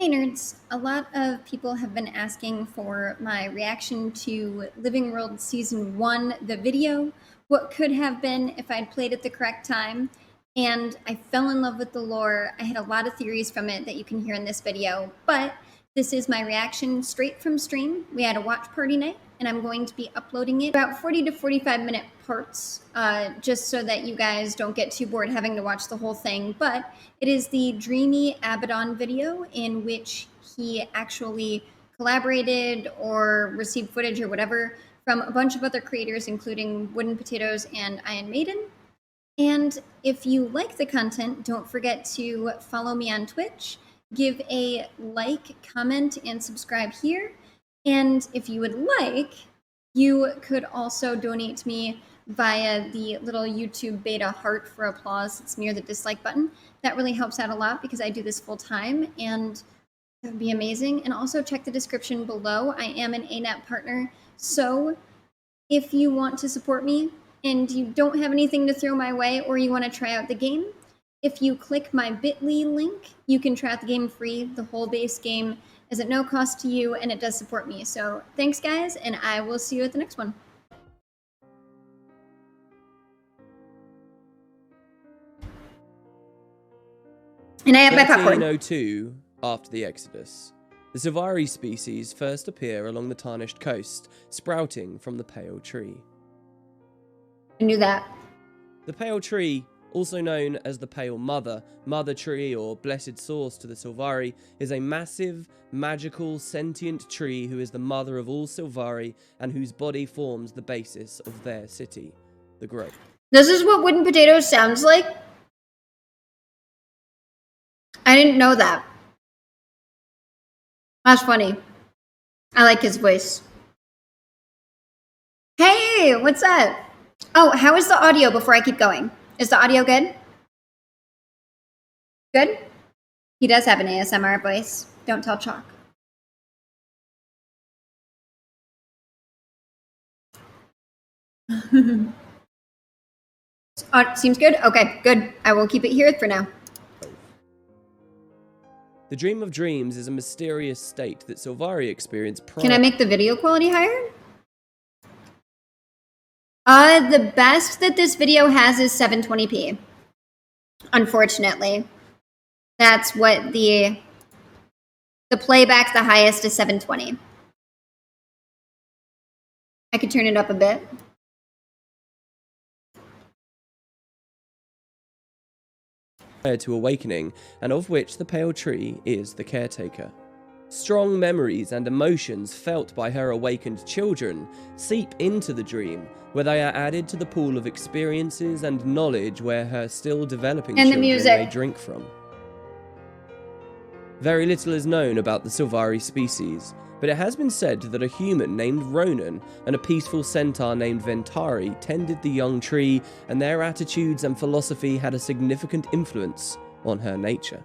Hey nerds, a lot of people have been asking for my reaction to Living World Season 1, the video, what could have been if I'd played at the correct time, and I fell in love with the lore. I had a lot of theories from it that you can hear in this video, but this is my reaction straight from stream. We had a watch party night, and I'm going to be uploading it about 40 to 45 minute parts, just so that you guys don't get too bored having to watch the whole thing. But it is the Dreamy Abaddon video in which he actually collaborated or received footage or whatever from a bunch of other creators, including Wooden Potatoes and Iron Maiden. And if you like the content, don't forget to follow me on Twitch, give a like, comment, and subscribe here. And if you would like, you could also donate to me via the little YouTube beta heart for applause that's near the dislike button. That really helps out a lot because I do this full time, and that would be amazing. And also check the description below. I am an ANAP partner, so if you want to support me and you don't have anything to throw my way or you want to try out the game, if you click my bit.ly link, you can try out the game free. The whole base game is at no cost to you, and it does support me. So thanks, guys, and I will see you at the next one. And I have my popcorn. 1302 after the Exodus, the sylvari species first appear along the tarnished coast, sprouting from the pale tree. I knew that. The pale tree, also known as the Pale Mother, Mother Tree, or Blessed Source to the Sylvari, is a massive, magical, sentient tree who is the mother of all Sylvari and whose body forms the basis of their city, the Grove. This is what Wooden Potatoes sounds like? I didn't know that. That's funny. I like his voice. Hey, what's up? Oh, how is the audio before I keep going? Is the audio good? Good? He does have an ASMR voice. Don't tell Chalk. Seems good? Okay, good. I will keep it here for now. The Dream of Dreams is a mysterious state that Sylvari experience prior. Can I make the video quality higher? The best that this video has is 720p. Unfortunately. That's what the playback, the highest is 720. I could turn it up a bit. To awakening, and of which the pale tree is the caretaker. Strong memories and emotions felt by her awakened children seep into the dream, where they are added to the pool of experiences and knowledge where her still developing children may drink from. Very little is known about the sylvari species, but it has been said that a human named Ronan and a peaceful centaur named Ventari tended the young tree, and their attitudes and philosophy had a significant influence on her nature.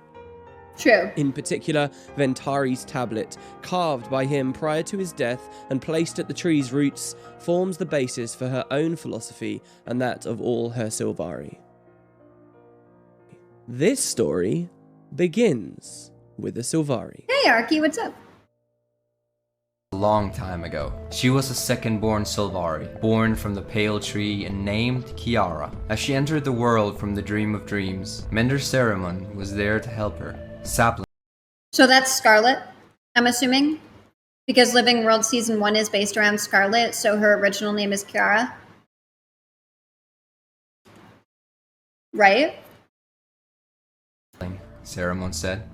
True. In particular, Ventari's tablet, carved by him prior to his death and placed at the tree's roots, forms the basis for her own philosophy and that of all her sylvari. This story begins with a sylvari. Hey Arky, what's up? A long time ago, she was a second-born sylvari, born from the pale tree and named Kiara. As she entered the world from the Dream of Dreams, Mender Cerimon was there to help her. Sapling. So that's Scarlet, I'm assuming? Because Living World Season 1 is based around Scarlet, so her original name is Kiara. Right? Cerimon said,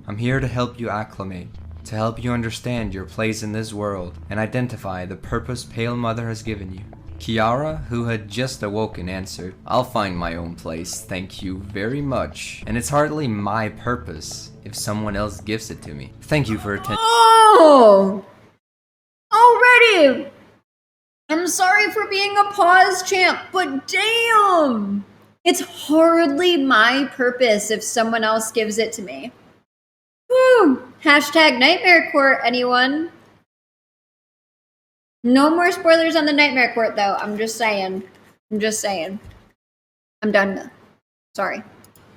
"I'm here to help you acclimate, to help you understand your place in this world and identify the purpose Pale Mother has given you." Kiara, who had just awoken, answered, "I'll find my own place, thank you very much. And it's hardly my purpose if someone else gives it to me. Thank you for attending." Oh! Already! I'm sorry for being a pause champ, but damn! It's hardly my purpose if someone else gives it to me. Whew! Hashtag Nightmare Court, anyone? No more spoilers on the Nightmare Court, though. I'm just saying. I'm just saying. I'm done. Sorry.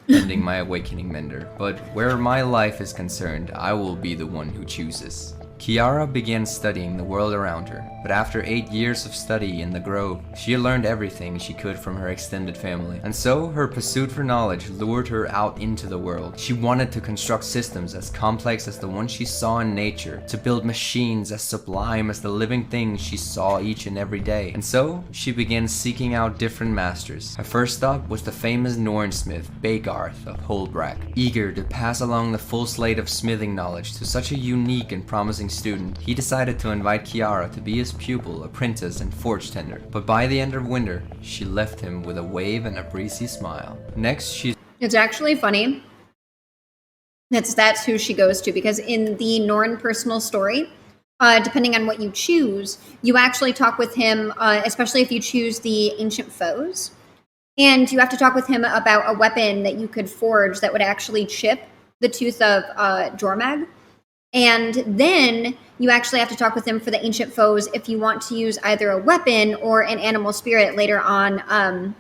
ending my awakening mender. But where my life is concerned, I will be the one who chooses. Kiara began studying the world around her, but after 8 years of study in the Grove, she learned everything she could from her extended family. And so, her pursuit for knowledge lured her out into the world. She wanted to construct systems as complex as the ones she saw in nature, to build machines as sublime as the living things she saw each and every day. And so, she began seeking out different masters. Her first stop was the famous Norn smith, Bagarth of Holbrack. Eager to pass along the full slate of smithing knowledge to such a unique and promising student, he decided to invite Kiara to be his pupil, apprentice, and forge tender. But by the end of winter, she left him with a wave and a breezy smile. Next, It's actually funny. That's who she goes to, because in the Norn personal story, depending on what you choose, you actually talk with him, especially if you choose the Ancient Foes, and you have to talk with him about a weapon that you could forge that would actually chip the tooth of Jormag. And then you actually have to talk with him for the Ancient Foes if you want to use either a weapon or an animal spirit later on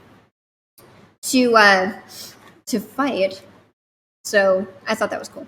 to fight. So I thought that was cool.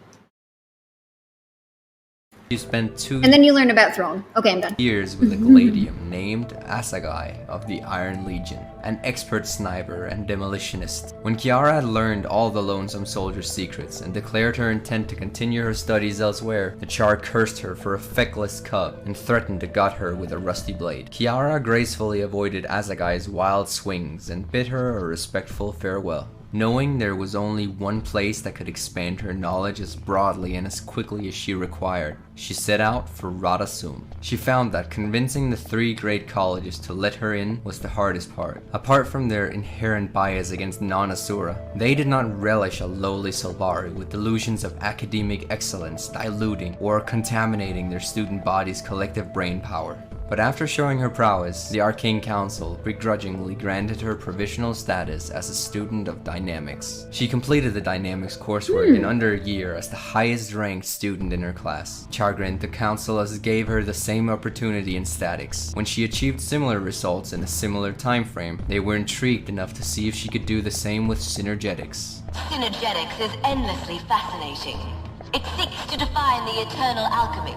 She spent 2 And then you learn about Throne. Okay, I'm done. years with a Gladium named Asagai of the Iron Legion, an expert sniper and demolitionist. When Kiara had learned all the Lonesome Soldier's secrets and declared her intent to continue her studies elsewhere, the Char cursed her for a feckless cub and threatened to gut her with a rusty blade. Kiara gracefully avoided Asagai's wild swings and bid her a respectful farewell. Knowing there was only one place that could expand her knowledge as broadly and as quickly as she required, she set out for Radasum. She found that convincing the 3 great colleges to let her in was the hardest part. Apart from their inherent bias against non-Asura, they did not relish a lowly sylvari with delusions of academic excellence diluting or contaminating their student body's collective brain power. But after showing her prowess, the Arcane Council begrudgingly granted her provisional status as a student of Dynamics. She completed the Dynamics coursework in under a year as the highest ranked student in her class. Chagrined, the Councilors gave her the same opportunity in Statics. When she achieved similar results in a similar time frame, they were intrigued enough to see if she could do the same with Synergetics. Synergetics is endlessly fascinating. It seeks to define the Eternal Alchemy.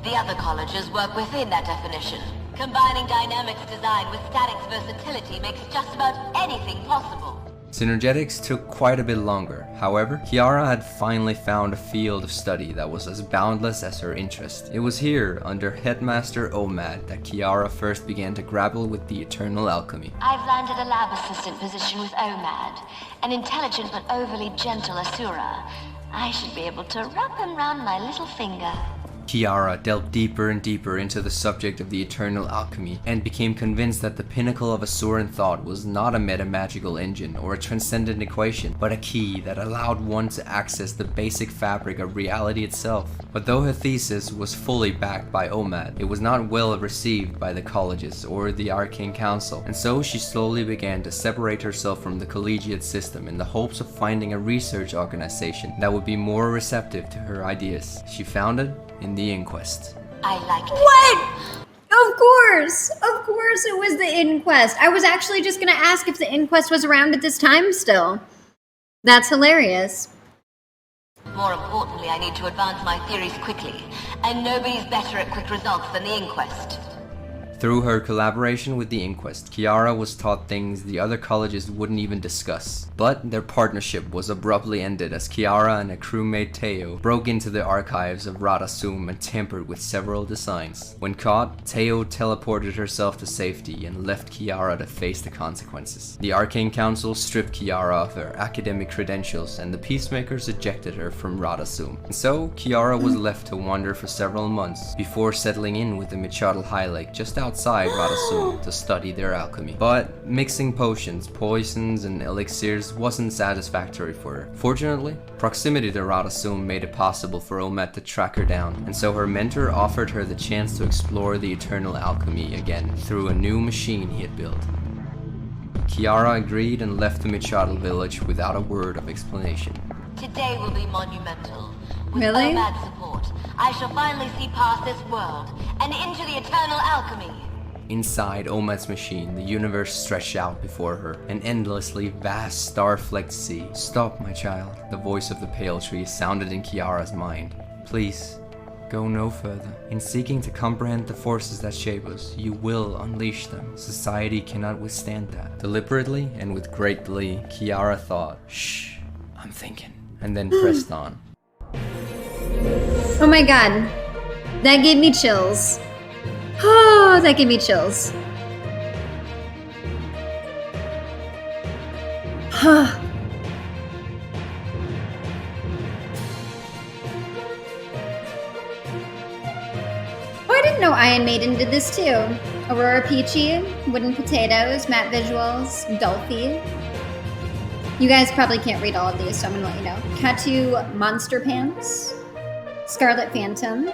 The other colleges work within that definition. Combining dynamics design with statics versatility makes just about anything possible. Synergetics took quite a bit longer. However, Kiara had finally found a field of study that was as boundless as her interest. It was here, under Headmaster Omad, that Kiara first began to grapple with the Eternal Alchemy. I've landed a lab assistant position with Omad, an intelligent but overly gentle Asura. I should be able to wrap him round my little finger. Kiara delved deeper and deeper into the subject of the Eternal Alchemy and became convinced that the pinnacle of Asuran thought was not a metamagical engine or a transcendent equation, but a key that allowed one to access the basic fabric of reality itself. But though her thesis was fully backed by Omad, it was not well received by the colleges or the Arcane Council, and so she slowly began to separate herself from the collegiate system in the hopes of finding a research organization that would be more receptive to her ideas. She founded in the Inquest. I like it. What? Of course it was the Inquest. I was actually just gonna ask if the Inquest was around at this time still. That's hilarious. More importantly, I need to advance my theories quickly, and nobody's better at quick results than the Inquest. Through her collaboration with the Inquest, Kiara was taught things the other colleges wouldn't even discuss. But their partnership was abruptly ended as Kiara and her crewmate Teo broke into the archives of Radasum and tampered with several designs. When caught, Teo teleported herself to safety and left Kiara to face the consequences. The Arcane Council stripped Kiara of her academic credentials and the Peacemakers ejected her from Radasum. And so, Kiara was left to wander for several months before settling in with the Michadal High Lake just outside Radasum to study their alchemy. But mixing potions, poisons, and elixirs wasn't satisfactory for her. Fortunately, proximity to Radasum made it possible for Omet to track her down, and so her mentor offered her the chance to explore the Eternal Alchemy again through a new machine he had built. Kiara agreed and left the Michadal village without a word of explanation. Today will be monumental. With Really? Omad's support, I shall finally see past this world and into the Eternal Alchemy. Inside Omet's machine, the universe stretched out before her, an endlessly vast star-flecked sea. Stop, my child. The voice of the pale tree sounded in Kiara's mind. Please, go no further. In seeking to comprehend the forces that shape us, you will unleash them. Society cannot withstand that. Deliberately and with great glee, Kiara thought, shh, I'm thinking, and then pressed on. Oh my god. That gave me chills. Oh, that gave me chills. Huh. Oh, I didn't know Iron Maiden did this too. Aurora Peachy, Wooden Potatoes, Matte Visuals, Dolphy. You guys probably can't read all of these, so I'm gonna let you know. Katu Monster Pants, Scarlet Phantom,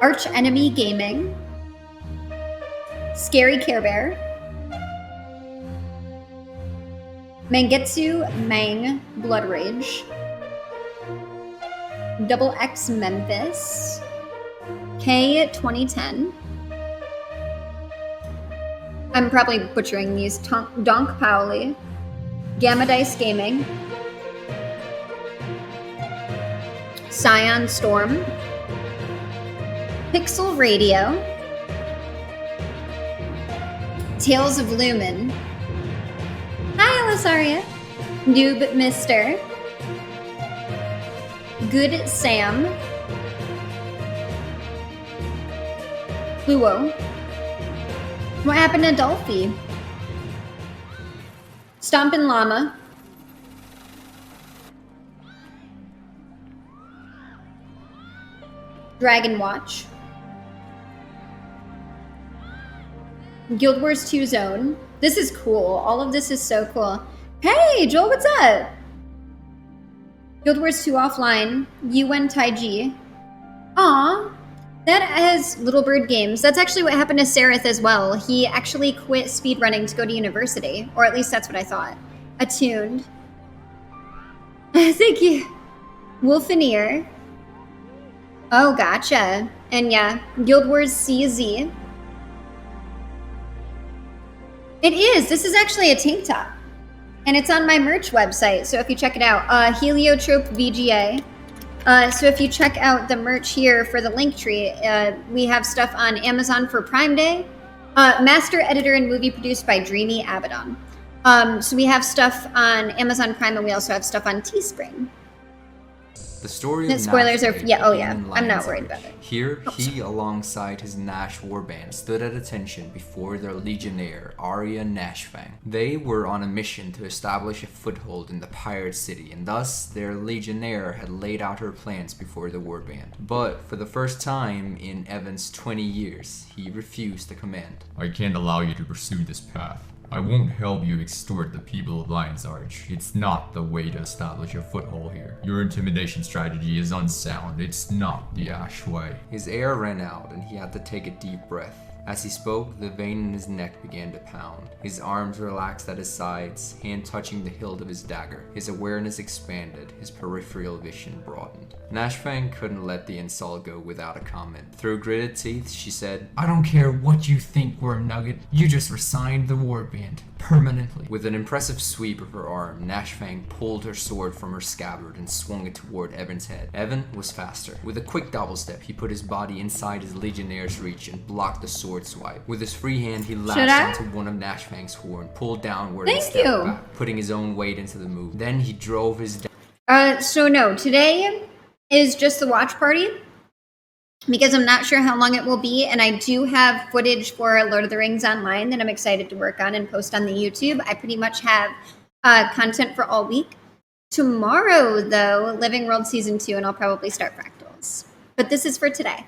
Arch Enemy Gaming, Scary Care Bear, Mangetsu Mang Blood Rage, Double X Memphis, K 2010. I'm probably butchering these. Donk Pauli, Gamma Dice Gaming, Scion Storm, Pixel Radio, Tales of Lumen. Hi, Alisaria. Noob Mister, Good Sam, Fluo. What happened to Dolphy? Stompin' Llama, Dragon Watch, Guild Wars 2 Zone. This is cool. All of this is so cool. Hey, Joel, what's up? Guild Wars 2 Offline, UN Taiji. Aw, that has Little Bird Games. That's actually what happened to Sereth as well. He actually quit speedrunning to go to university, or at least that's what I thought. Attuned. Thank you. Wolfineer. Oh, gotcha. And yeah, Guild Wars CZ. It is. This is actually a tank top. And it's on my merch website, so if you check it out. Heliotrope VGA. So if you check out the merch here for the Linktree, we have stuff on Amazon for Prime Day. Master editor and movie produced by Dreamy Abaddon. So we have stuff on Amazon Prime, and we also have stuff on Teespring. The story The of spoilers Nash are yeah. Oh yeah, began in I'm not Lion's worried Arch. about it. Here, he, alongside his Nash warband, stood at attention before their legionnaire, Arya Nashfang. They were on a mission to establish a foothold in the pirate city, and thus their legionnaire had laid out her plans before the warband. But for the first time in Evan's 20 years, he refused to command. I can't allow you to pursue this path. I won't help you extort the people of Lion's Arch. It's not the way to establish a foothold here. Your intimidation strategy is unsound. It's not the Ash way. His air ran out, and he had to take a deep breath. As he spoke, the vein in his neck began to pound. His arms relaxed at his sides, hand touching the hilt of his dagger. His awareness expanded, his peripheral vision broadened. Nashfang couldn't let the insult go without a comment. Through gritted teeth, she said, I don't care what you think, Worm Nugget. You just resigned the warband. Permanently. With an impressive sweep of her arm, Nashfang pulled her sword from her scabbard and swung it toward Evan's head. Evan was faster. With a quick double step, he put his body inside his legionnaire's reach and blocked the sword swipe. With his free hand, he lashed into one of Nashfang's horn, pulled downward and stepped back, putting his own weight into the move. Then he drove his So no, today is just the watch party, because I'm not sure how long it will be, and I do have footage for Lord of the Rings Online that I'm excited to work on and post on the YouTube. I pretty much have content for all week. Tomorrow, though, Living World Season 2, and I'll probably start Fractals. But this is for today.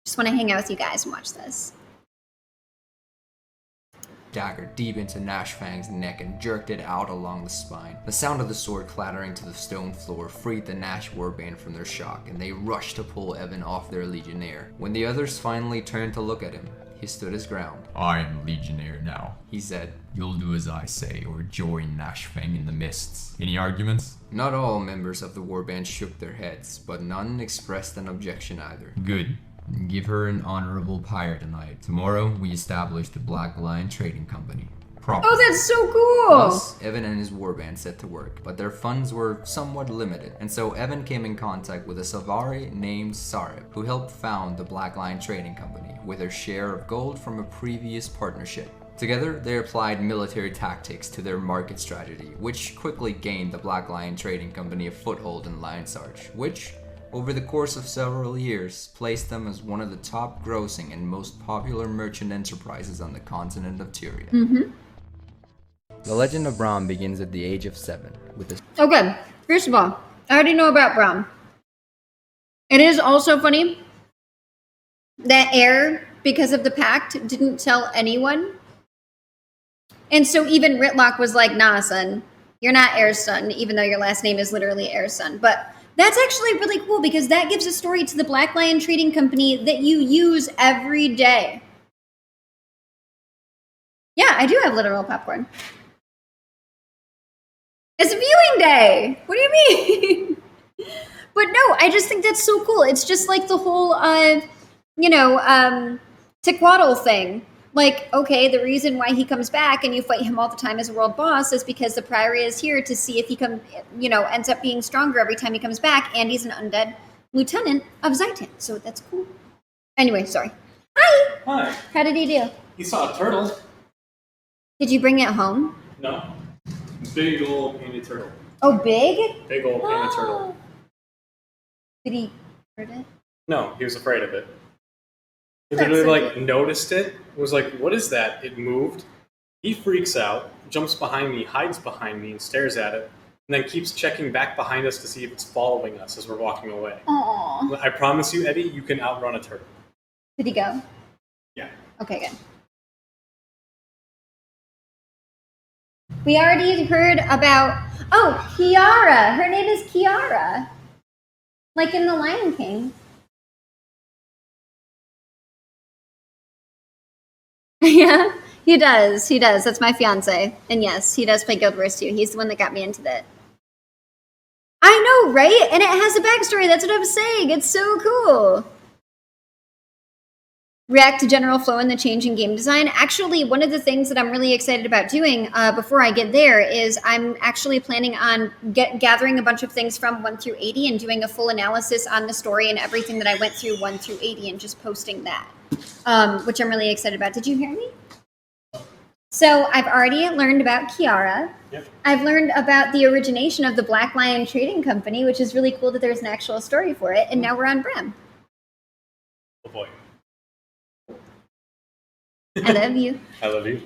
Just want to hang out with you guys and watch this. dagger deep into Nashfang's neck and jerked it out along the spine. The sound of the sword clattering to the stone floor freed the Nash warband from their shock, and they rushed to pull Evan off their legionnaire. When the others finally turned to look at him, he stood his ground. I am legionnaire now, He said. You'll do as I say, or join Nashfang in the mists. Any arguments? Not all members of the warband shook their heads, but none expressed an objection either. Good. Give her an honorable pyre tonight. Tomorrow, we establish the Black Lion Trading Company. Oh, that's so cool! Thus, Evan and his warband set to work, but their funds were somewhat limited, and so Evan came in contact with a sylvari named Sarib, who helped found the Black Lion Trading Company with her share of gold from a previous partnership. Together, they applied military tactics to their market strategy, which quickly gained the Black Lion Trading Company a foothold in Lion's Arch, which, over the course of several years, placed them as one of the top grossing and most popular merchant enterprises on the continent of Tyria. The legend of Brahm begins at the age of 7, with this. Okay, first of all, I already know about Brahm. It is also funny that Heir, because of the pact, didn't tell anyone. And so even Ritlock was like, nah, son, you're not Heir's son, even though your last name is literally Heir's son. But that's actually really cool because that gives a story to the Black Lion Trading Company that you use every day. Yeah, I do have literal popcorn. It's viewing day. What do you mean? But no, I just think that's so cool. It's just like the whole, Tequatl thing. Like, okay, the reason why he comes back and you fight him all the time as a world boss is because the Priory is here to see if he ends up being stronger every time he comes back, and he's an undead lieutenant of Zaitan, so that's cool. Anyway, sorry. Hi! Hi. How did he do? He saw a turtle. Did you bring it home? No. Big old painted turtle. Oh, big? Big old painted turtle. Did he hurt it? No, he was afraid of it. He That's literally so noticed it, was like, what is that? It moved. He freaks out, jumps behind me, hides behind me, and stares at it, and then keeps checking back behind us to see if it's following us as we're walking away. Aww. I promise you, Eddie, you can outrun a turtle. Did he go? Yeah. Okay, good. We already heard about... Oh, Kiara! Her name is Kiara. Like in The Lion King. Yeah, he does. He does. That's my fiance. And yes, he does play Guild Wars too. He's the one that got me into that. I know, right? And it has a backstory. That's what I'm saying. It's so cool. React to general flow and the change in game design. Actually, one of the things that I'm really excited about doing before I get there is I'm actually planning on gathering a bunch of things from 1 through 80 and doing a full analysis on the story and everything that I went through 1 through 80 and just posting that, which I'm really excited about. Did you hear me? So I've already learned about Kiara. Yep. I've learned about the origination of the Black Lion Trading Company, which is really cool that there's an actual story for it. And now we're on Brahm. Oh boy. I love you. I love you.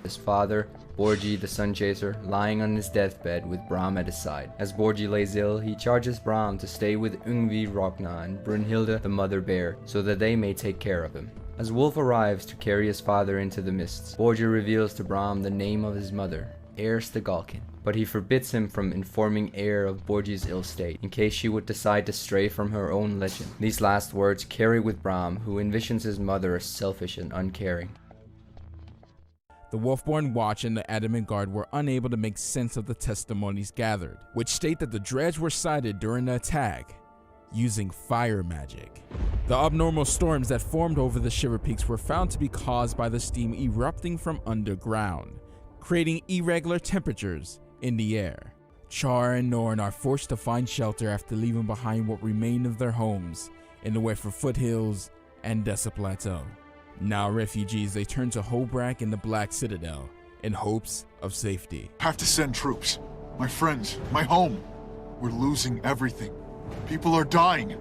His father, Borgi the Sun Chaser, lying on his deathbed with Brahm at his side. As Borgi lays ill, he charges Brahm to stay with Yngvi Rogna and Brunhilde the Mother Bear so that they may take care of him. As Wolf arrives to carry his father into the mists, Borgi reveals to Brahm the name of his mother, Eris the Galkin, but he forbids him from informing Eir of Borgi's ill state, in case she would decide to stray from her own legend. These last words carry with Brahm, who envisions his mother as selfish and uncaring. The Wolfborn Watch and the Adamant Guard were unable to make sense of the testimonies gathered, which state that the Dredge were sighted during the attack using fire magic. The abnormal storms that formed over the Shiver Peaks were found to be caused by the steam erupting from underground, creating irregular temperatures in the air. Char and Norn are forced to find shelter after leaving behind what remained of their homes in the Wefer foothills and Dessa Plateau. Now refugees, they turn to Hobrak and the Black Citadel in hopes of safety. Have to send troops. My friends, my home. We're losing everything. People are dying.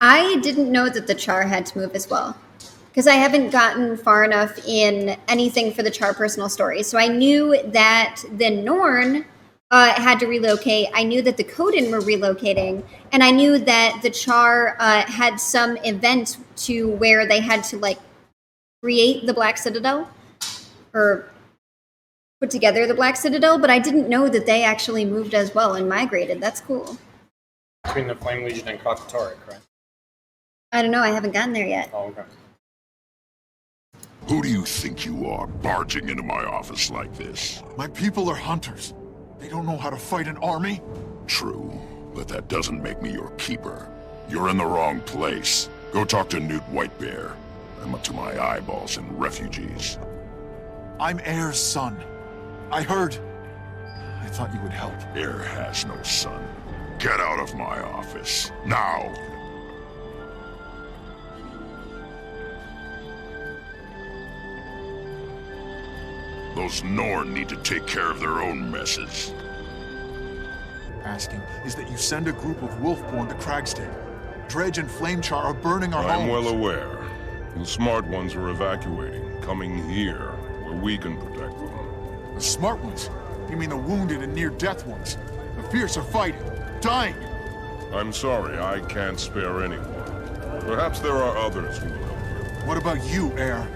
I didn't know that the Char had to move as well, because I haven't gotten far enough in anything for the Char personal story. So I knew that the Norn had to relocate. I knew that the Coden were relocating, and I knew that the Char had some event to where they had to create the Black Citadel or put together the Black Citadel, but I didn't know that they actually moved as well and migrated. That's cool. Between the Flame Legion and Krakatoric, right? I don't know. I haven't gotten there yet. Oh, okay. Who do you think you are, barging into my office like this? My people are hunters. They don't know how to fight an army. True, but that doesn't make me your keeper. You're in the wrong place. Go talk to Newt Whitebear. I'm up to my eyeballs in refugees. I'm Heir's son. I heard. I thought you would help. Heir has no son. Get out of my office. Now! Those Norn need to take care of their own messes. Asking is that you send a group of Wolfborn to Cragstead. Dredge and Flamechar are burning our I'm homes. well aware. The smart ones are evacuating, coming here, where we can protect them. The smart ones? You mean the wounded and near-death ones? The fierce are fighting, dying. I'm sorry, I can't spare anyone. Perhaps there are others who will help you. What about you, Heir?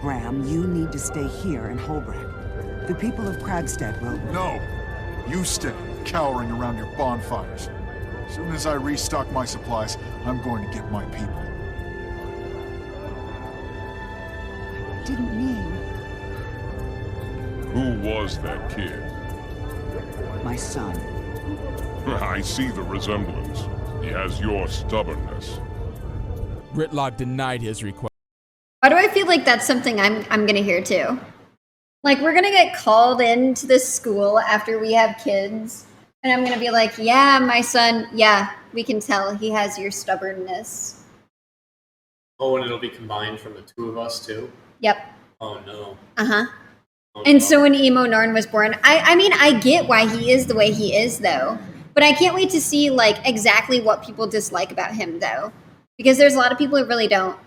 Brahm, you need to stay here in Holbrook. The people of Cragstead will... No. You stay, cowering around your bonfires. As soon as I restock my supplies, I'm going to get my people. Didn't mean... Who was that kid? my son. I see the resemblance. He has your stubbornness. Gritlock denied his request. Why do I feel like that's something I'm gonna hear too? Like, we're gonna get called into this school after we have kids, and I'm gonna be like, yeah, my son, yeah, we can tell he has your stubbornness. Oh, and it'll be combined from the two of us too? Yep. Oh no. Uh-huh. Oh, And no. so when Emo Narn was born, I mean, I get why he is the way he is, though. But I can't wait to see, like, exactly what people dislike about him, though. Because there's a lot of people who really don't.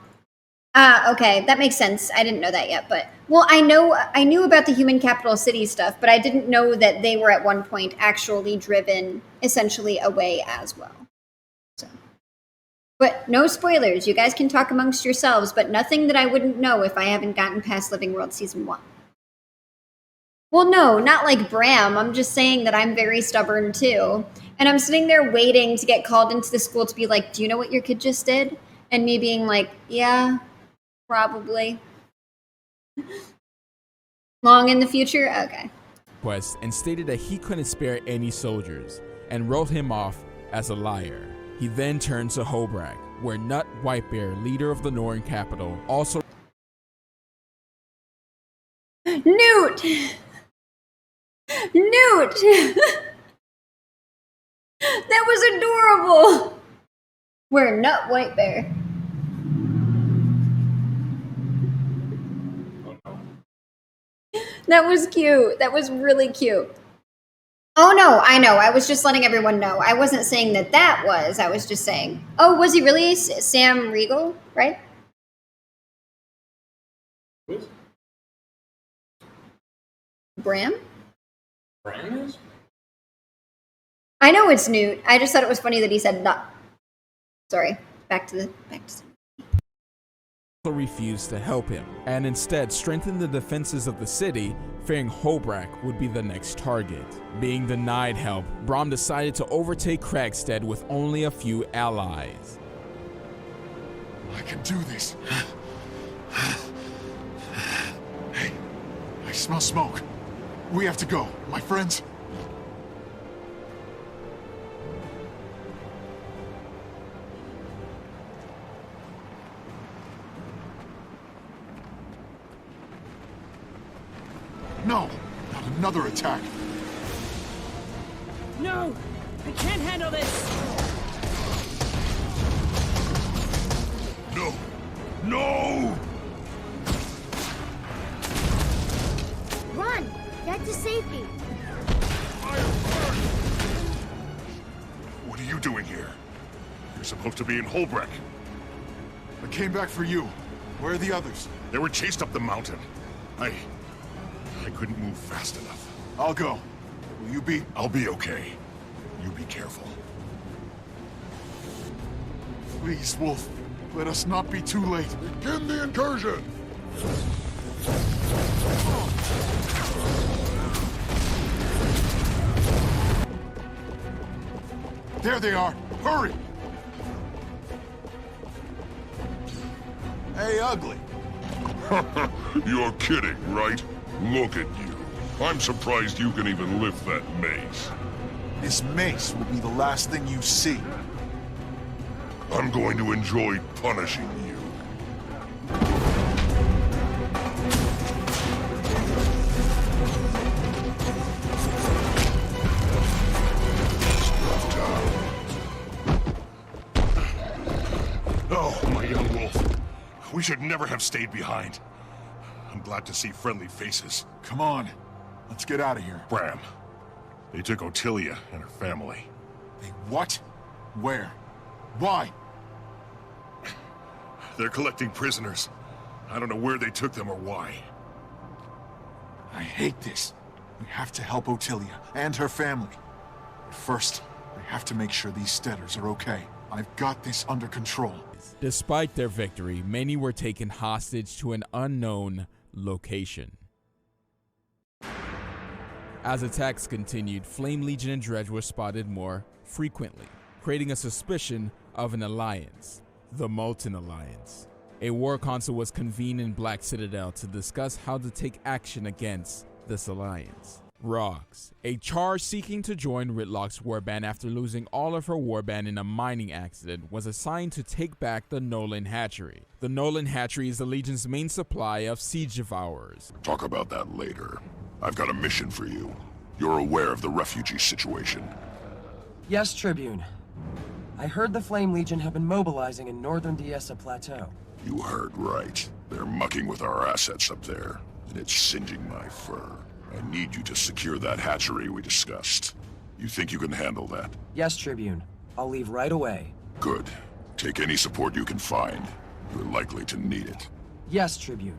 Okay, that makes sense. I didn't know that yet, but... Well, I knew about the human capital city stuff, but I didn't know that they were at one point actually driven, essentially, away as well. So... But no spoilers. You guys can talk amongst yourselves, but nothing that I wouldn't know if I haven't gotten past Living World Season 1. Well, no, not like Brahm. I'm just saying that I'm very stubborn, too. And I'm sitting there waiting to get called into the school to be like, do you know what your kid just did? And me being like, yeah, probably. Long in the future? Okay. And stated that he couldn't spare any soldiers and wrote him off as a liar. He then turned to Hobrak, where Nut Whitebear, leader of the Norn capital, also... Newt! Newt! That was adorable! Where Nut Whitebear. That was cute. That was really cute. Oh no, I know. I was just letting everyone know. I wasn't saying that was. I was just saying. Oh, was he really Sam Riegel, right? Who's? Brahm? Brahm is? I know it's Newt. I just thought it was funny that he said Nut. Sorry. Back to refused to help him, and instead strengthened the defenses of the city, fearing Hobrak would be the next target. Being denied help, Brahm decided to overtake Cragstead with only a few allies. I can do this. Hey, I smell smoke. We have to go, my friends. No, not another attack. No! I can't handle this! No! No! Run! Get to safety! What are you doing here? You're supposed to be in Holbrook. I came back for you. Where are the others? They were chased up the mountain. I couldn't move fast enough. I'll go. Will you be? I'll be okay. You be careful. Please, Wolf. Let us not be too late. Begin the incursion! There they are. Hurry! Hey, ugly. You're kidding, right? Look at you. I'm surprised you can even lift that mace. This mace will be the last thing you see. I'm going to enjoy punishing you. Oh, my young wolf. We should never have stayed behind. I'm glad to see friendly faces. Come on. Let's get out of here. Brahm. They took Ottilia and her family. They what? Where? Why? They're collecting prisoners. I don't know where they took them or why. I hate this. We have to help Ottilia and her family. But first, we have to make sure these Steaders are okay. I've got this under control. Despite their victory, many were taken hostage to an unknown location. As attacks continued, Flame Legion and Dredge were spotted more frequently, creating a suspicion of an alliance, the Molten Alliance. A war council was convened in Black Citadel to discuss how to take action against this alliance. Rogs, a charge seeking to join Ritlock's warband after losing all of her warband in a mining accident, was assigned to take back the Nolan Hatchery. The Nolan Hatchery is the Legion's main supply of siege devourers. Talk about that later. I've got a mission for you. You're aware of the refugee situation. Yes, Tribune. I heard the Flame Legion have been mobilizing in northern Diessa Plateau. You heard right. They're mucking with our assets up there, and it's singeing my fur. I need you to secure that hatchery we discussed. You think you can handle that? Yes, Tribune. I'll leave right away. Good. Take any support you can find. You're likely to need it. Yes, Tribune.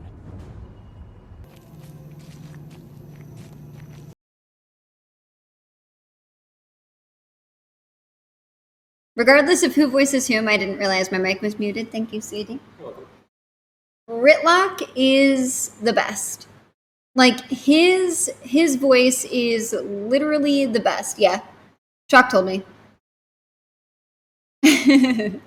Regardless of who voices whom, I didn't realize my mic was muted. Thank you, sweetie. Ritlock is the best. Like, his voice is literally the best. Yeah. Chalk told me. I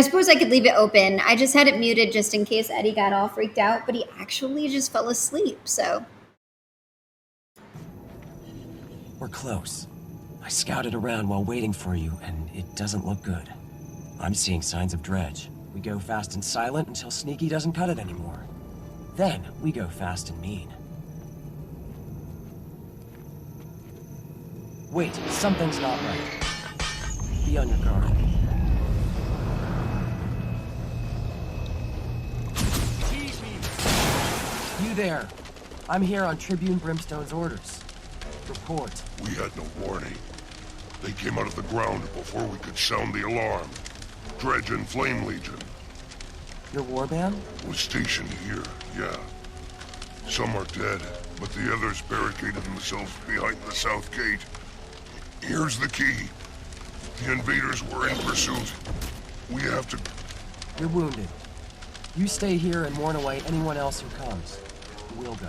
suppose I could leave it open. I just had it muted just in case Eddie got all freaked out, but he actually just fell asleep, so. We're close. I scouted around while waiting for you, and it doesn't look good. I'm seeing signs of Dredge. We go fast and silent until Sneaky doesn't cut it anymore. Then, we go fast and mean. Wait, something's not right. Be on your guard. You there. I'm here on Tribune Brimstone's orders. Report. We had no warning. They came out of the ground before we could sound the alarm. Dredge and Flame Legion. Your warband? Was stationed here, yeah. Some are dead, but the others barricaded themselves behind the south gate. Here's the key. The invaders were in pursuit. We have to... You're wounded. You stay here and warn away anyone else who comes. We'll go.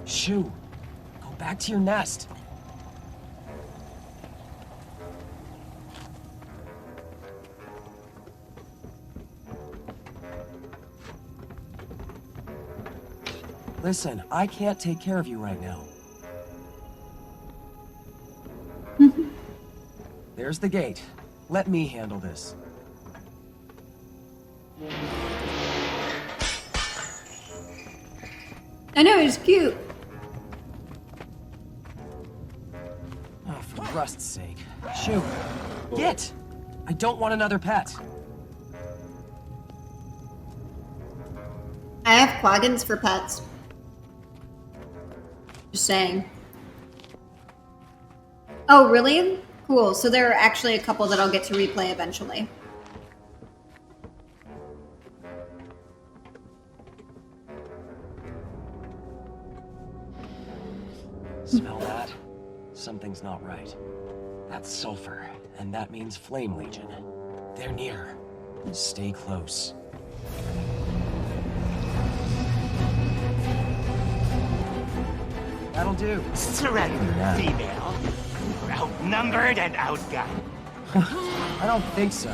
Shoo! Go back to your nest. Listen, I can't take care of you right now. There's the gate. Let me handle this. I know, he's cute. Oh, for Rust's sake. Shoo! Get! I don't want another pet. I have quaggins for pets. Just saying. Oh, really? Cool. So there are actually a couple that I'll get to replay eventually. Smell that? Something's not right. That's sulfur, and that means Flame Legion. They're near. Stay close. That'll do. Surrender, female. You're outnumbered and outgunned. I don't think so.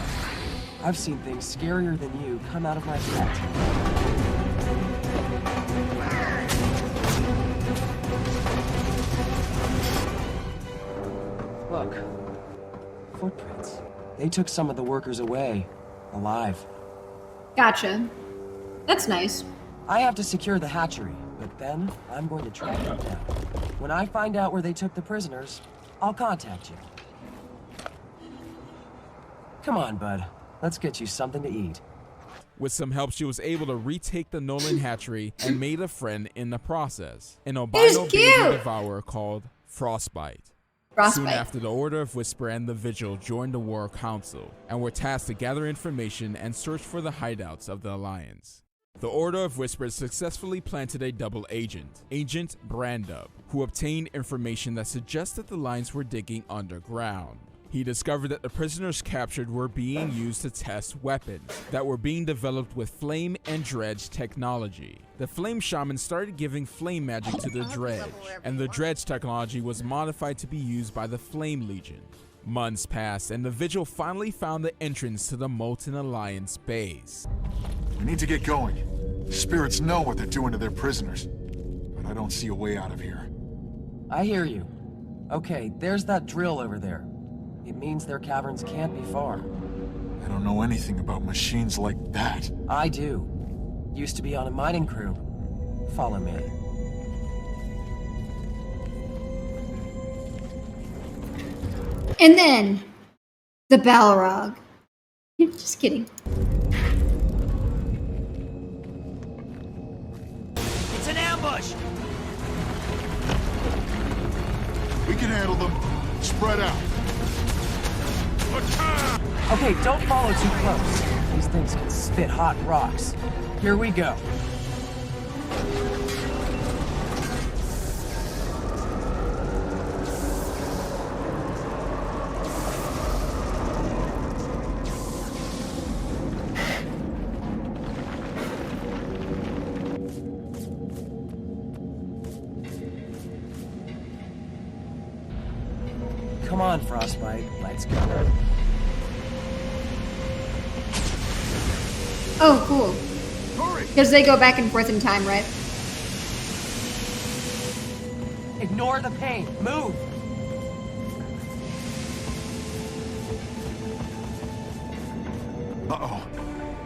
I've seen things scarier than you come out of my pet. Look. Footprints. They took some of the workers away. Alive. Gotcha. That's nice. I have to secure the hatchery, but then I'm going to track them down. When I find out where they took the prisoners, I'll contact you. Come on, bud. Let's get you something to eat. With some help, she was able to retake the Nolan hatchery and made a friend in the process, an albino baby devourer called Frostbite. Soon after, the Order of Whisper and the Vigil joined the War Council and were tasked to gather information and search for the hideouts of the Alliance. The Order of Whisper successfully planted a double agent, Agent Brandub, who obtained information that suggested the lines were digging underground. He discovered that the prisoners captured were being used to test weapons that were being developed with flame and dredge technology. The flame shaman started giving flame magic to the dredge, and the dredge technology was modified to be used by the Flame Legion. Months passed, and the Vigil finally found the entrance to the Molten Alliance base. We need to get going. Spirits know what they're doing to their prisoners, but I don't see a way out of here. I hear you. Okay, there's that drill over there. It means their caverns can't be far. I don't know anything about machines like that. I do. Used to be on a mining crew. Follow me. And then, the Balrog. Just kidding. It's an ambush! We can handle them. Spread out. Okay, don't follow too close. These things can spit hot rocks. Here we go. Come on, Frostbite. Let's go. Oh, cool. Because they go back and forth in time, right? Ignore the pain. Move! Uh-oh.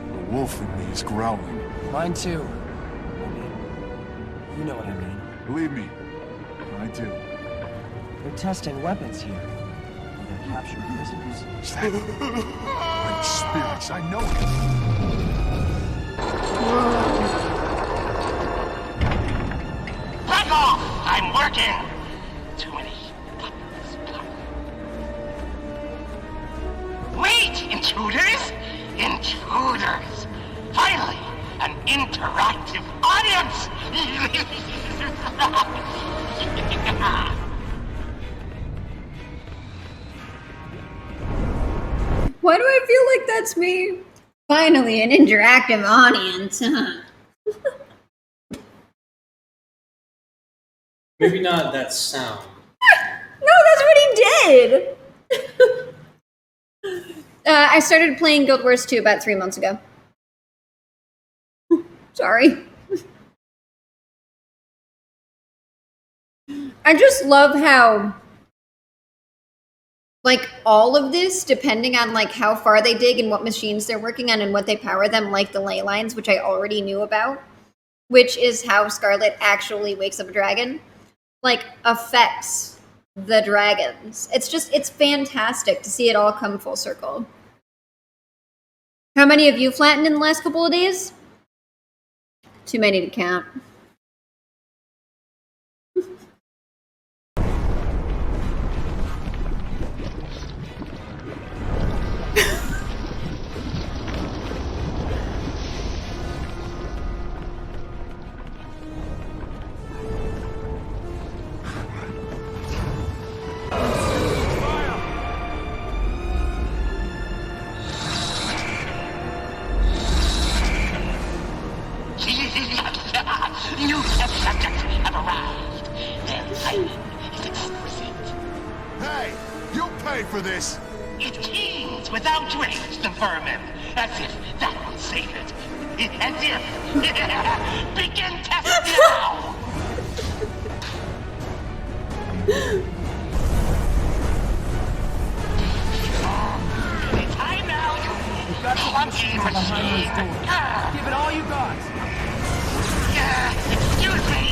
The wolf in me is growling. Mine too. I mean, you know what I mean. Believe me, I do. They're testing weapons here. And they're capturing prisoners. Is that great spirits? I know it. Back off! I'm working! Too many buttons. Wait, intruders! Intruders! Finally, an interactive audience! Why do I feel like that's me? Finally, an interactive audience, huh? Maybe not that sound. No, that's what he did! I started playing Guild Wars 2 about 3 months ago. Sorry. I just love how, like, all of this, depending on, like, how far they dig and what machines they're working on and what they power them, like the ley lines, which I already knew about, which is how Scarlet actually wakes up a dragon, like, affects the dragons. It's fantastic to see it all come full circle. How many of you flattened in the last couple of days? Too many to count. New test subjects have arrived. Their timing is exquisite. Hey, you'll pay for this. It teems with outrage, the vermin. As if that would save it. As if. Begin test now! Time now, you clumsy machine! Give it all you got. Excuse me!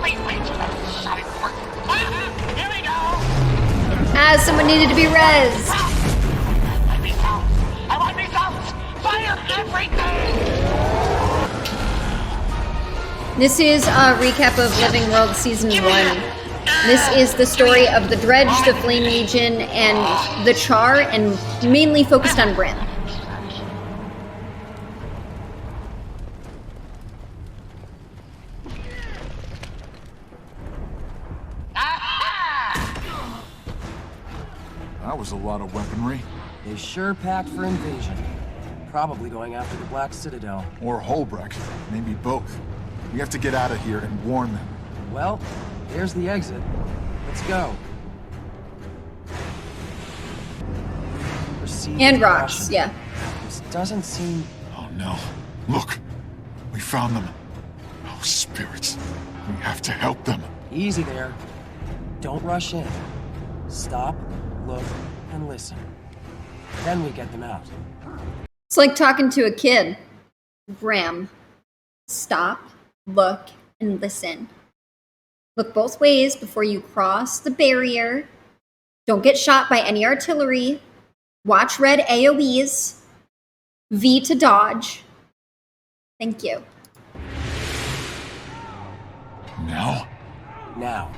Wait, shot it work. Here we go! Someone needed to be rezzed. I want results! Fire everything! This is a recap of Living World Season 1. This is the story of the Dredge, the Flame Legion, and the Char, and mainly focused on Brahm. That was a lot of weaponry. They sure packed for invasion. Probably going after the Black Citadel. Or Holbrook. Maybe both. We have to get out of here and warn them. Well, there's the exit. Let's go. Proceed And with rocks, caution. yeah. This doesn't seem... Oh no. Look. We found them. Oh, spirits. We have to help them. Easy there. Don't rush in. Stop, look, and listen. Then we get them out. It's like talking to a kid. Brahm. Stop, look, and listen. Look both ways before you cross the barrier. Don't get shot by any artillery. Watch red AoEs. V to dodge. Thank you. Now? Now.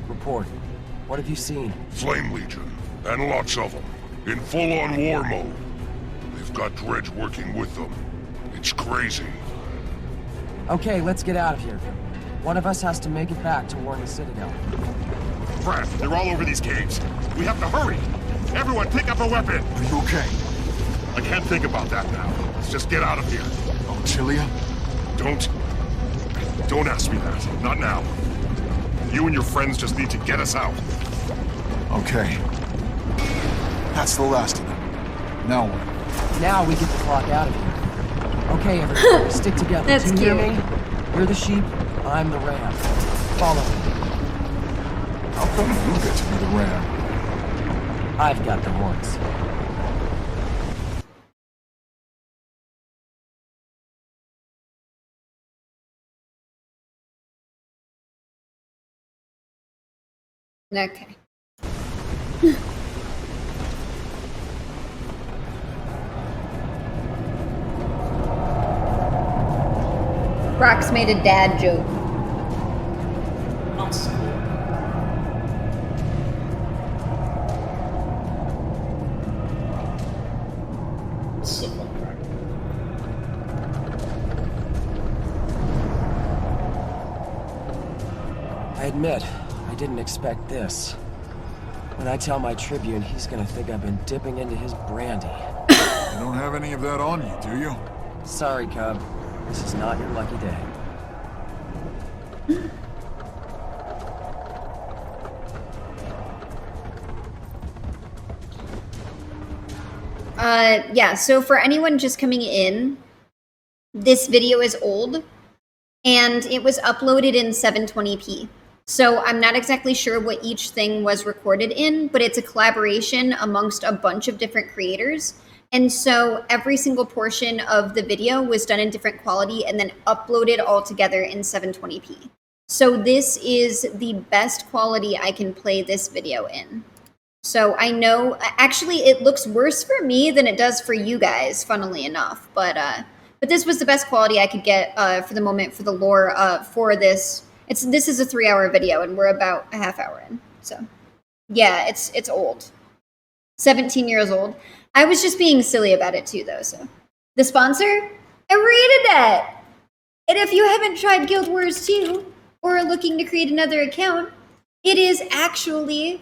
Report. What have you seen? Flame Legion, and lots of them, in full-on war mode. They've got Dredge working with them. It's crazy. Okay, let's get out of here. One of us has to make it back to warn the Citadel. Brad, they're all over these caves. We have to hurry. Everyone, pick up a weapon. Are you okay? I can't think about that now. Let's just get out of here. Otilia? Don't ask me that. Not now. You and your friends just need to get us out. Okay. That's the last of them. Now what? Now we get the clock out of here. Okay, everyone, stick together. That's Do you hear cute. me? You're the sheep, I'm the ram. Follow me. How come you get to be the ram? I've got the horns. Okay. Rox made a dad joke. Not so. It's so fun, right? I admit, I didn't expect this. When I tell my Tribune, he's gonna think I've been dipping into his brandy. You don't have any of that on you, do you? Sorry, Cub. This is not your lucky day. Yeah, so for anyone just coming in, this video is old, and it was uploaded in 720p. So I'm not exactly sure what each thing was recorded in, but it's a collaboration amongst a bunch of different creators. And so every single portion of the video was done in different quality and then uploaded all together in 720p. So this is the best quality I can play this video in. So I know, actually it looks worse for me than it does for you guys, funnily enough. But this was the best quality I could get for the moment for the lore for this. This is a 3-hour video and we're about a half hour in. So yeah, it's old. 17 years old. I was just being silly about it too though, so. The sponsor? ArenaNet! And if you haven't tried Guild Wars 2 or are looking to create another account, it is actually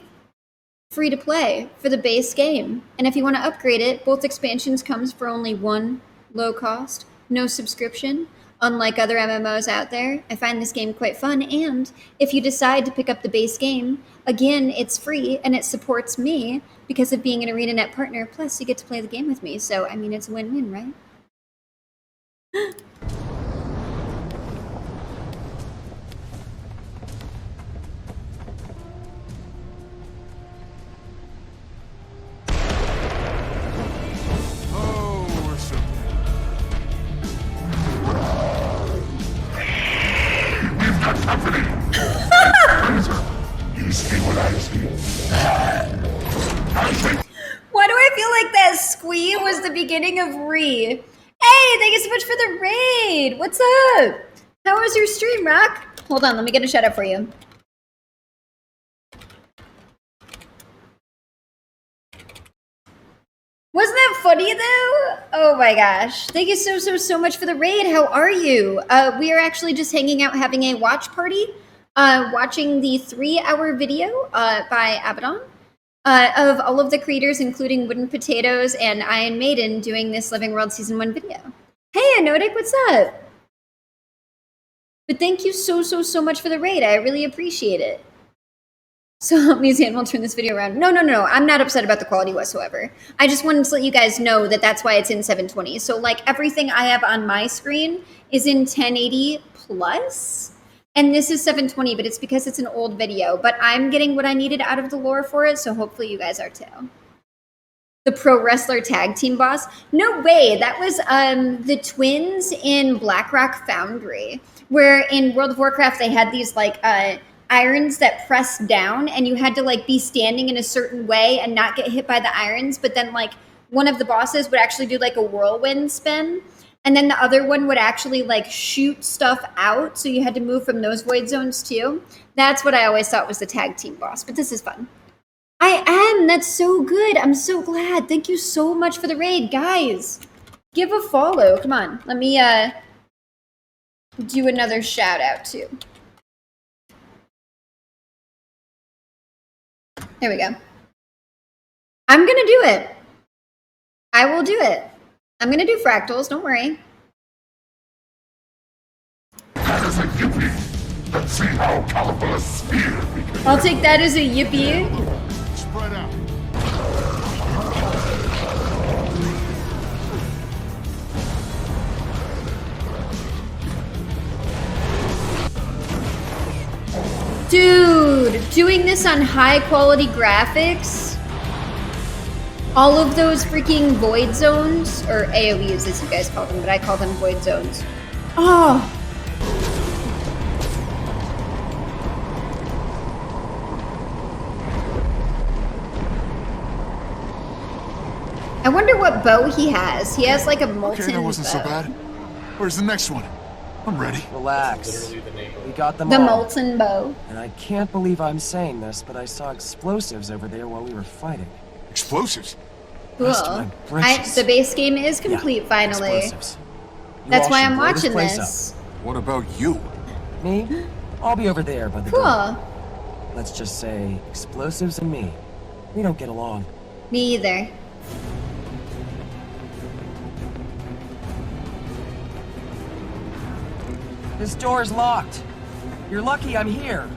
free to play for the base game. And if you want to upgrade it, both expansions comes for only one low cost, no subscription. Unlike other MMOs out there, I find this game quite fun, and if you decide to pick up the base game, again, it's free and it supports me because of being an ArenaNet partner, plus you get to play the game with me, so I mean it's a win-win, right? Why do I feel like that squee was the beginning of Re? Hey, thank you so much for the raid. What's up? How was your stream, Rock? Hold on, let me get a shout out for you. Wasn't that funny though? Oh my gosh. Thank you so much for the raid. How are you? We are actually just hanging out having a watch party. Watching the 3-hour video by Abaddon of all of the creators, including Wooden Potatoes and Iron Maiden, doing this Living World Season 1 video. Hey, Anotic, what's up? But thank you so much for the raid. I really appreciate it. So help me, Zan, we'll turn this video around. No. I'm not upset about the quality whatsoever. I just wanted to let you guys know that that's why it's in 720. So, like, everything I have on my screen is in 1080 plus. And this is 720, but it's because it's an old video. But I'm getting what I needed out of the lore for it, so hopefully you guys are too. The pro wrestler tag team boss? No way, that was the twins in Blackrock Foundry, where in World of Warcraft they had these like irons that pressed down, and you had to like be standing in a certain way and not get hit by the irons, but then like one of the bosses would actually do like a whirlwind spin. And then the other one would actually like shoot stuff out. So you had to move from those void zones too. That's what I always thought was the tag team boss, but this is fun. I am, that's so good. I'm so glad. Thank you so much for the raid. Guys, give a follow. Come on, let me do another shout out too. There we go. I'm gonna do it. I will do it. I'm gonna do fractals, don't worry. That is a yippee. Let's see how powerful a spear we can. I'll take that as a yippee. Spread out. Dude, doing this on high quality graphics. All of those freaking void zones, or AoEs as you guys call them, but I call them void zones. Oh. I wonder what bow he has. He has like a molten Okay, that wasn't bow. so bad. Where's the next one? I'm ready. Relax. We got them The all. molten bow. And I can't believe I'm saying this, but I saw explosives over there while we were fighting. Explosives? Cool. The base game is complete finally. Explosives. You That's all why should I'm blow watching place this. What about you? Me? I'll be over there by the Cool. door. Let's just say explosives and me. We don't get along. Me either. This door is locked. You're lucky I'm here.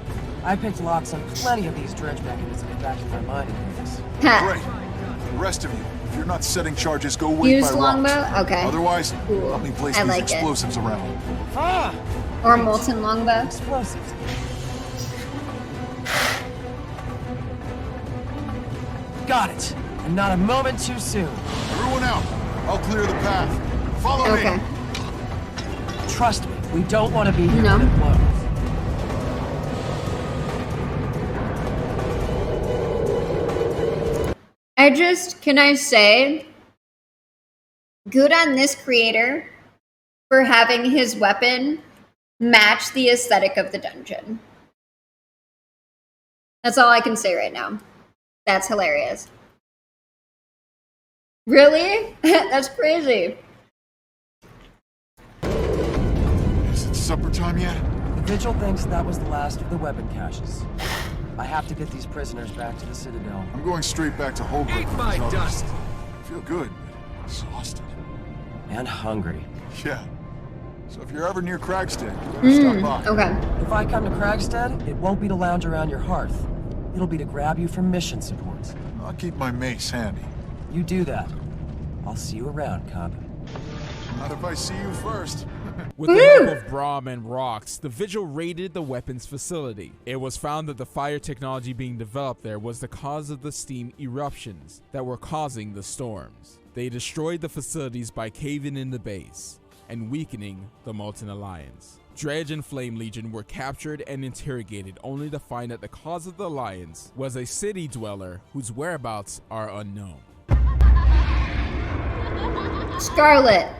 I picked locks on plenty of these dredge mechanisms back in my mining days. Great. The rest of you, if you're not setting charges, go wait Used by longbow? rocks. Okay. Otherwise, Cool. help me place I these like it. explosives around. Ah! Or molten longbow. Explosives. Got it. And not a moment too soon. Everyone out. I'll clear the path. Follow Okay. me. Trust me, we don't want to be here No. when it blows. Can I say, good on this creator for having his weapon match the aesthetic of the dungeon. That's all I can say right now. That's hilarious. Really? That's crazy. Is it supper time yet? The Vigil thinks that was the last of the weapon caches. I have to get these prisoners back to the Citadel. I'm going straight back to Holbrook. Eat my dust! I feel good, but exhausted. And hungry. Yeah. So if you're ever near Cragstead, you better stop by. Okay. If I come to Cragstead, it won't be to lounge around your hearth. It'll be to grab you for mission support. I'll keep my mace handy. You do that. I'll see you around, cub. Not if I see you first. With the help of Brahm and Rox, the Vigil raided the weapons facility. It was found that the fire technology being developed there was the cause of the steam eruptions that were causing the storms. They destroyed the facilities by caving in the base and weakening the Molten Alliance. Dredge and Flame Legion were captured and interrogated, only to find that the cause of the alliance was a city dweller whose whereabouts are unknown. Scarlet.